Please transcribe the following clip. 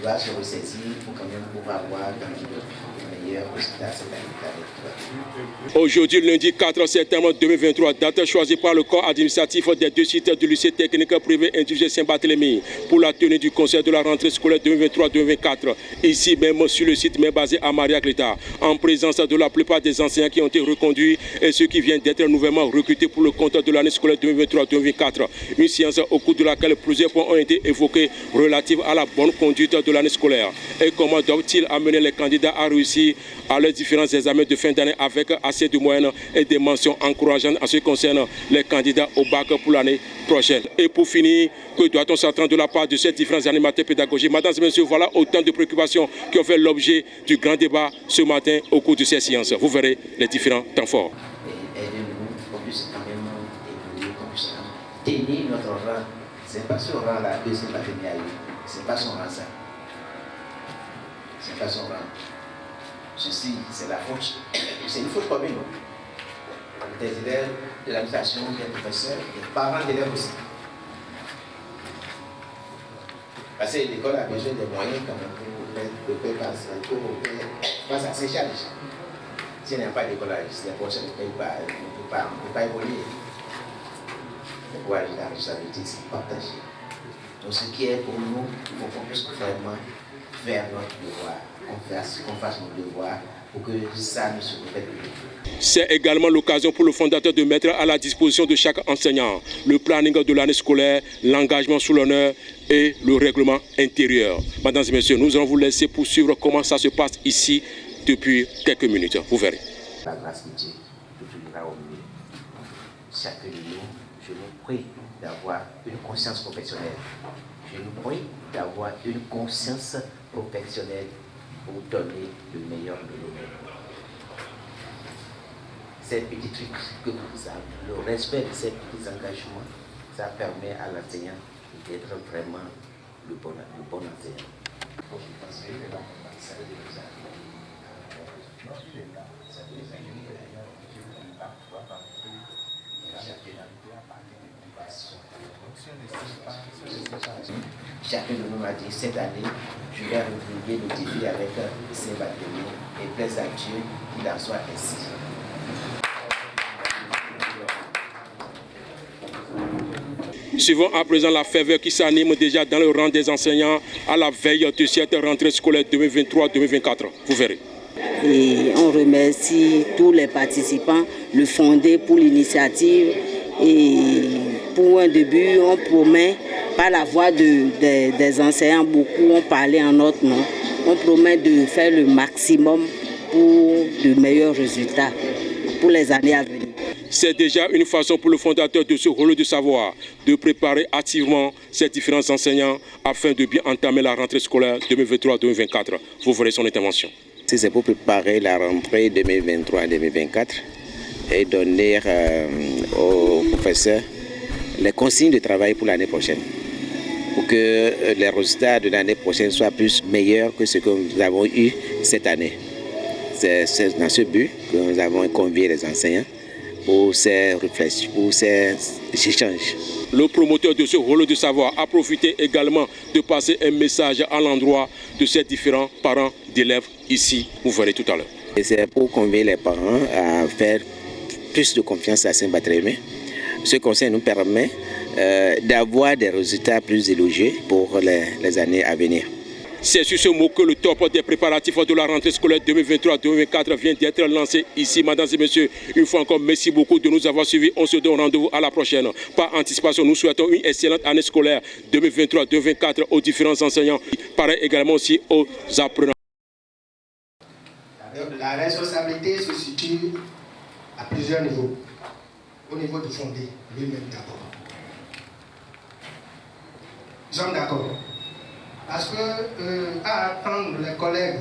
doit se ressaisir pour quand même pouvoir avoir de meilleurs résultats cette année. Aujourd'hui, lundi 4 septembre 2023, date choisie par le corps administratif des deux sites du lycée technique privé individuel Saint-Barthélemy pour la tenue du concert de la rentrée scolaire 2023-2024. Ici même sur le site, mais basé à Maria-Cléta, en présence de la plupart des enseignants qui ont été reconduits et ceux qui viennent d'être nouvellement recrutés pour le compte de l'année scolaire 2023-2024. Une séance au cours de laquelle plusieurs points ont été évoqués relatifs à la bonne conduite de l'année scolaire. Et comment doivent-ils amener les candidats à réussir à leurs différents examens de fin d'année avec assez de moyens et des mentions encourageantes en ce qui concerne les candidats au bac pour l'année prochaine. Et pour finir, que doit-on s'attendre de la part de ces différents animateurs pédagogiques? Mesdames et messieurs, voilà autant de préoccupations qui ont fait l'objet du grand débat ce matin au cours de ces séances. Vous verrez les différents temps forts. Et aidez-nous qu'on puisse quand même évoluer, qu'on puisse tenir notre rang. Ce n'est pas ce rang-là que c'est pas tenu à eux. Ce n'est pas son rang, ça. Ce n'est pas son rang. Ceci, c'est la faute. C'est une faute commune. Des élèves, de l'administration, des professeurs, des parents d'élèves aussi. Parce que l'école a besoin des moyens quand même pour faire face à ses charges. S'il n'y a pas d'école, les professeurs ne peuvent pas évoluer. C'est pourquoi la responsabilité, c'est partagé. Donc ce qui est pour nous, il faut qu'on puisse vraiment faire notre devoir, qu'on fasse nos devoirs pour que ça ne se répète plus. C'est également l'occasion pour le fondateur de mettre à la disposition de chaque enseignant le planning de l'année scolaire, l'engagement sous l'honneur et le règlement intérieur. Mesdames et messieurs, nous allons vous laisser poursuivre comment ça se passe ici depuis quelques minutes. Vous verrez. La grâce de Dieu toujours au mieux. Chacun de nous, je nous prie d'avoir une conscience professionnelle. Je nous prie d'avoir une conscience professionnelle pour donner le meilleur de nous-mêmes. Ces petits trucs que vous avez, le respect de ces petits engagements, ça permet à l'enseignant d'être vraiment le bon enseignant. Chacun de nous a dit cette année, je vais régulier le défi avec Saint-Barthélemy et plaise à Dieu qu'il en soit ainsi. Suivons à présent la ferveur qui s'anime déjà dans le rang des enseignants à la veille de cette rentrée scolaire 2023-2024. Vous verrez. Et on remercie tous les participants, le fondé pour l'initiative. Et pour un début, on promet, par la voix des enseignants, beaucoup ont parlé en notre nom. On promet de faire le maximum pour de meilleurs résultats pour les années à venir. C'est déjà une façon pour le fondateur de ce rôle de savoir de préparer activement ces différents enseignants afin de bien entamer la rentrée scolaire 2023-2024. Vous verrez son intervention. C'est pour préparer la rentrée 2023-2024 et donner aux professeurs les consignes de travail pour l'année prochaine, pour que les résultats de l'année prochaine soient plus meilleurs que ce que nous avons eu cette année. C'est dans ce but que nous avons convié les enseignants pour ces réflexions, pour ces échanges. Le promoteur de ce rôle de savoir a profité également de passer un message à l'endroit de ces différents parents d'élèves ici. Vous verrez tout à l'heure. C'est pour convier les parents à faire plus de confiance à Saint-Barthélemy. Ce conseil nous permet d'avoir des résultats plus élogieux pour les années à venir. C'est sur ce mot que le top des préparatifs de la rentrée scolaire 2023-2024 vient d'être lancé ici. Mesdames et messieurs, une fois encore, merci beaucoup de nous avoir suivis. On se donne rendez-vous à la prochaine. Par anticipation, nous souhaitons une excellente année scolaire 2023-2024 aux différents enseignants. Pareil également aussi aux apprenants. La responsabilité se situe à plusieurs niveaux. Au niveau du fondé, lui-même d'abord. Nous sommes d'accord. Parce que à apprendre les collègues